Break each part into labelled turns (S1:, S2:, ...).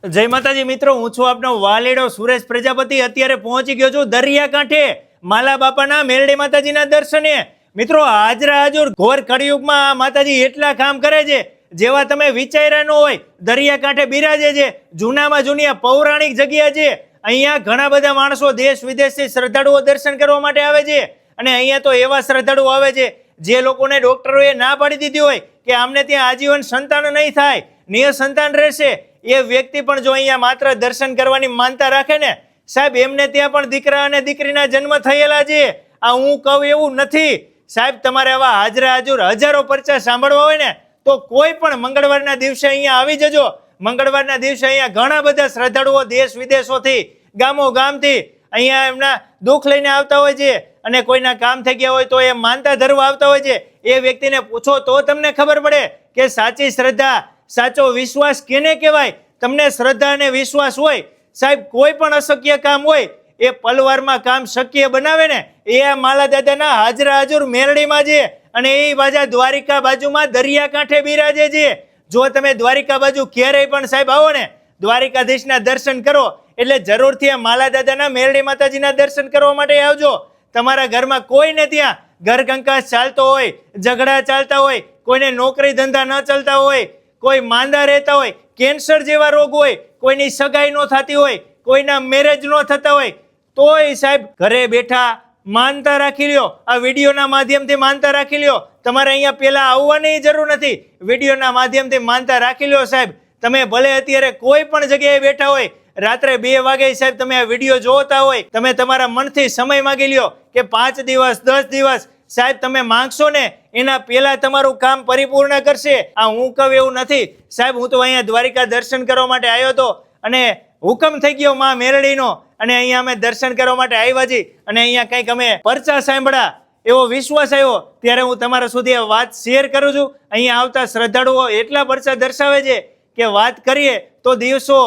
S1: જય માતાજી મિત્રો, હું છું આપનો વાલેડો સુરેશ પ્રજાપતિ। અત્યારે પહોંચી ગયો છું દરિયાકાંઠે માલા બાપાના મેરડી માતાજીના દર્શને। મિત્રો હાજરા હજુર ઘોર કળિયુગમાં માતાજી એટલા કામ કરે છે જેવા તમે વિચાર્યા ન હોય। દરિયાકાંઠે બિરાજે છે, જૂનામાં જૂની પૌરાણિક જગ્યા છે। અહીંયા ઘણા બધા માણસો દેશ વિદેશથી શ્રદ્ધાળુઓ દર્શન કરવા માટે આવે છે અને અહીંયા તો એવા શ્રદ્ધાળુઓ આવે છે જે લોકોને ડોક્ટરોએ ના પાડી દીધી હોય કે આમને ત્યાં આજીવન સંતાન નહીં થાય, નિસંતાન રહેશે, એ વ્યક્તિ પણ જો અહીંયા માત્ર દર્શન કરવાની માનતા રાખે ને સાહેબ, એમને ત્યાં પણ દીકરા અને દીકરીના જન્મ થયેલા છે। આ હું કહું એવું નથી સાહેબ। તમારે આવા હાજરા હજુર હજારો પરચા સાંભળવા હોય ને તો કોઈ પણ મંગળવારના દિવસે અહીંયા આવી જજો। મંગળવારના દિવસે અહીંયા ઘણા બધા શ્રદ્ધાળુઓ દેશ વિદેશોથી, ગામો ગામથી અહીંયા એમના દુઃખ લઈને આવતા હોય છે અને કોઈના કામ થઈ ગયા હોય તો એ માનતા ધરવા આવતા હોય છે। એ વ્યક્તિને પૂછો તો તમને ખબર પડે કે સાચી શ્રદ્ધા, સાચો વિશ્વાસ કેને કહેવાય। તમને શ્રદ્ધા અને વિશ્વાસ હોય સાહેબ, કોઈ પણ અશક્ય કામ હોય એ પલવારમાં કામ શક્ય બનાવે ને એ આ માલા દાદાના હાજરા હજુર મેરડીમાં છે અને એ બાજા દ્વારિકા બાજુમાં દરિયાકાંઠે બિરાજે છે। જો તમે દ્વારિકા બાજુ ક્યારેય પણ સાહેબ આવો ને, દ્વારિકાધીશના દર્શન કરો એટલે જરૂરથી આ માલા દાદાના મેરડી માતાજીના દર્શન કરવા માટે આવજો। તમારા ઘરમાં કોઈને ત્યાં ઘર કંકાસ ચાલતો હોય, ઝઘડા ચાલતા હોય, કોઈને નોકરી ધંધા ન ચાલતા હોય, કોઈ માંદા રહેતા હોય, કેન્સર જેવા રોગ હોય, કોઈની સગાઈ ન થતી હોય, કોઈના મેરેજ ન થતા હોય, તોય સાહેબ ઘરે બેઠા માનતા રાખી લ્યો। આ વિડીયોના માધ્યમથી માનતા રાખી લ્યો। તમારે અહીંયા પેલા આવવાની જરૂર નથી, વિડીયોના માધ્યમથી માનતા રાખી લ્યો સાહેબ। તમે ભલે અત્યારે કોઈ પણ જગ્યાએ બેઠા હોય, રાત્રે 2 વાગે સાહેબ તમે આ વિડીયો જોતા હોય, તમે તમારા મનથી સમય માગી લ્યો કે 5 દિવસ 10 દિવસ સાહેબ તમે માંગશો ને એના પહેલા તમારું કામ પરિપૂર્ણ કરશે। આ હું કહું એવું નથી સાહેબ। હું તો અહીંયા દ્વારિકા દર્શન કરવા માટે આવ્યો હતો અને હુકમ થઈ ગયો માં મેરડીનો અને અહીંયા અમે દર્શન કરવા માટે આવ્યા છીએ અને અહીંયા કંઈક અમે પરચા સાંભળ્યા, એવો વિશ્વાસ આવ્યો ત્યારે હું તમારા સુધી આ વાત શેર કરું છું। અહીંયા આવતા શ્રદ્ધાળુઓ એટલા પરચા દર્શાવે છે કે વાત કરીએ તો દિવસો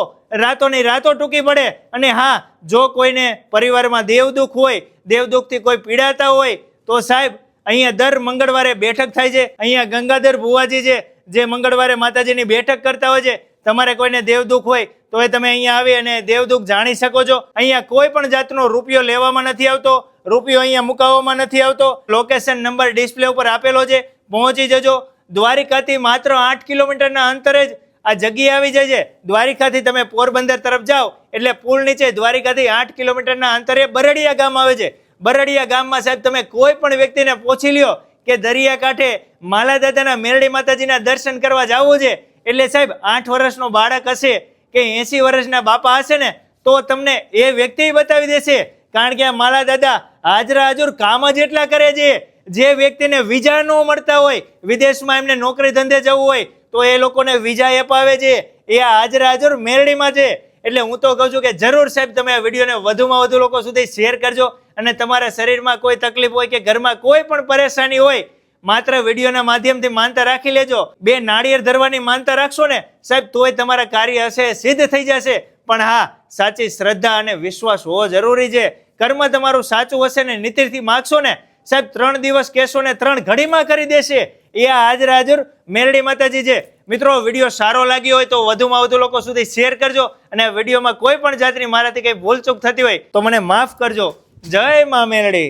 S1: રાતોની રાતો ટૂંકી પડે। અને હા, જો કોઈને પરિવારમાં દેવદુઃખ હોય, દેવદુઃખથી કોઈ પીડાતા હોય તો સાહેબ અહીંયા દર મંગળવારે બેઠક થાય છે। અહીંયા ગંગાધર ભુવાજી છે જે મંગળવારે માતાજીની બેઠક કરતા હોય છે। તમારે કોઈને દેવદુઃખ હોય તો એ તમે અહીંયા આવી અને દેવદુઃખ જાણી શકો છો। અહીંયા કોઈ પણ જાતનો રૂપિયો લેવામાં નથી આવતો, રૂપિયો અહીંયા મુકાવવામાં નથી આવતો। લોકેશન નંબર ડિસ્પ્લે ઉપર આપેલો છે, પહોંચી જજો। દ્વારિકાથી માત્ર 8 કિલોમીટરના અંતરે જ આ જગ્યા આવી જાય છે। દ્વારિકાથી તમે પોરબંદર તરફ જાઓ એટલે પુલ નીચે દ્વારિકાથી 8 કિલોમીટરના અંતરે બરડિયા ગામ આવે છે। બરડિયા ગામમાં સાહેબ તમે કોઈ પણ વ્યક્તિને પૂછી લ્યો કે દરિયાકાંઠે માલા દાદાના મેરડી માતાજીના દર્શન કરવા જવું છે એટલે સાહેબ 8 વર્ષનો બાળક હશે કે 80 વર્ષના બાપા હશે ને તો તમને એ વ્યક્તિ બતાવી દેશે। કારણ કે આ માલા દાદા હાજરા હજુર કામ જ એટલા કરે છે। જે વ્યક્તિને વિઝા ન મળતા હોય, વિદેશમાં એમને નોકરી ધંધે જવું હોય તો એ લોકોને વિઝા અપાવે છે, એ હાજરા હજુર મેરડીમાં છે। એટલે હું તો કહું છું કે જરૂર સાહેબ તમે આ વિડીયોને વધુમાં વધુ લોકો સુધી શેર કરજો અને તમારા શરીરમાં કોઈ તકલીફ હોય કે ઘરમાં કોઈ પણ પરેશાની હોય, માત્ર વિડીયોના માધ્યમથી માનતા રાખી લેજો। 2 નાળિયેર ધરવાની માનતા રાખશો ને સાહેબ તોય તમારા કાર્ય હશે સિદ્ધ થઈ જશે। પણ હા, સાચી શ્રદ્ધા અને વિશ્વાસ હોવો જરૂરી છે। કર્મ તમારું સાચું હશે ને નીતિથી માગશો ને સાહેબ 3 દિવસ કહેશો ને 3 ઘડીમાં કરી દેશે। એ હાજરા હજુર મેરડી માતાજી છે। મિત્રો વિડીયો સારો લાગ્યો હોય તો વધુમાં વધુ લોકો સુધી શેર કરજો અને વિડીયોમાં કોઈ પણ જાતની મારાથી કંઈ ભૂલચૂક થતી હોય તો મને માફ કરજો। જય મા મેરડી।